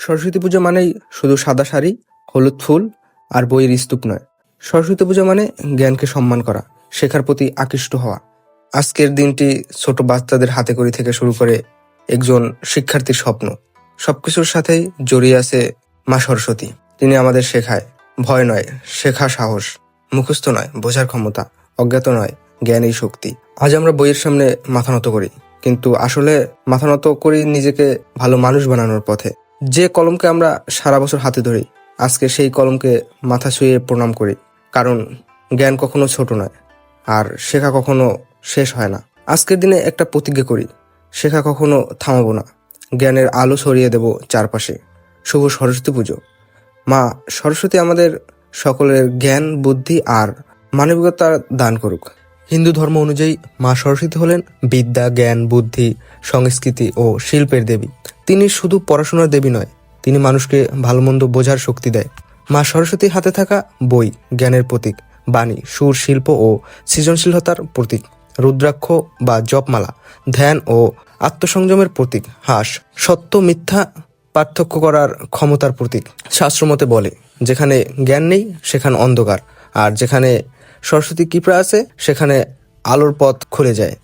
সরস্বতী পুজো মানেই শুধু সাদা শাড়ি, হলুদ ফুল আর বইয়ের স্তূপ নয়। সরস্বতী পুজো মানে জ্ঞানকে সম্মান করা, শেখার প্রতি আকৃষ্ট হওয়া। আজকের দিনটি ছোট বাচ্চাদের হাতেখড়ি থেকে শুরু করে একজন শিক্ষার্থীর স্বপ্ন, সবকিছুর সাথেই জড়িয়ে আছে মা সরস্বতী। তিনি আমাদের শেখায় ভয় নয়, শেখা সাহস, মুখস্থ নয়, বোঝার ক্ষমতা, অজ্ঞাত নয়, জ্ঞানই শক্তি। আজ আমরা বইয়ের সামনে মাথা নত করি, কিন্তু আসলে মাথা নত করি নিজেকে ভালো মানুষ বানানোর পথে। যে কলমকে আমরা সারা বছর হাতে ধরি, আজকে সেই কলমকে মাথা ছুঁয়ে প্রণাম করি, কারণ জ্ঞান কখনো ছোট নয়, আর শেখা কখনো শেষ হয় না। আজকের দিনে একটা প্রতিজ্ঞা করি, শেখা কখনো থামাবো না, জ্ঞানের আলো ছড়িয়ে দেব চারপাশে। শুভ সরস্বতী পুজো। মা সরস্বতী আমাদের সকলের জ্ঞান, বুদ্ধি আর মানবিকতার দান করুক। হিন্দু ধর্ম অনুযায়ী মা সরস্বতী হলেন বিদ্যা, জ্ঞান, বুদ্ধি, সংস্কৃতি ও শিল্পের দেবী। তিনি শুধু পড়াশোনার দেবী নয়, তিনি মানুষকে ভালো মন্দ বোঝার শক্তি দেয়। মা সরস্বতীর হাতে থাকা বই জ্ঞানের প্রতীক, বাণী সুর, শিল্প ও সৃজনশীলতার প্রতীক, রুদ্রাক্ষ বা জপমালা ধ্যান ও আত্মসংযমের প্রতীক, হাস সত্য মিথ্যা পার্থক্য করার ক্ষমতার প্রতীক। শাস্ত্রমতে বলে, যেখানে জ্ঞান নেই সেখানে অন্ধকার, আর যেখানে সরস্বতী কৃপা আছে সেখানে আলোর পথ খুলে যায়।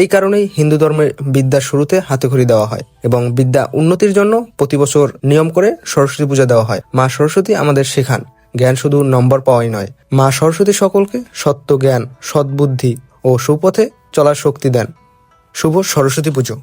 এই কারণেই হিন্দু ধর্মের বিদ্যার শুরুতে হাতেখড়ি দেওয়া হয় এবং বিদ্যা উন্নতির জন্য প্রতি বছর নিয়ম করে সরস্বতী পূজা দেওয়া হয়। মা সরস্বতী আমাদের শেখান জ্ঞান শুধু নম্বর পাওয়াই নয়। মা সরস্বতী সকলকে সত্য জ্ঞান, সদ্বুদ্ধি ও সুপথে চলার শক্তি দেন। শুভ সরস্বতী পুজো।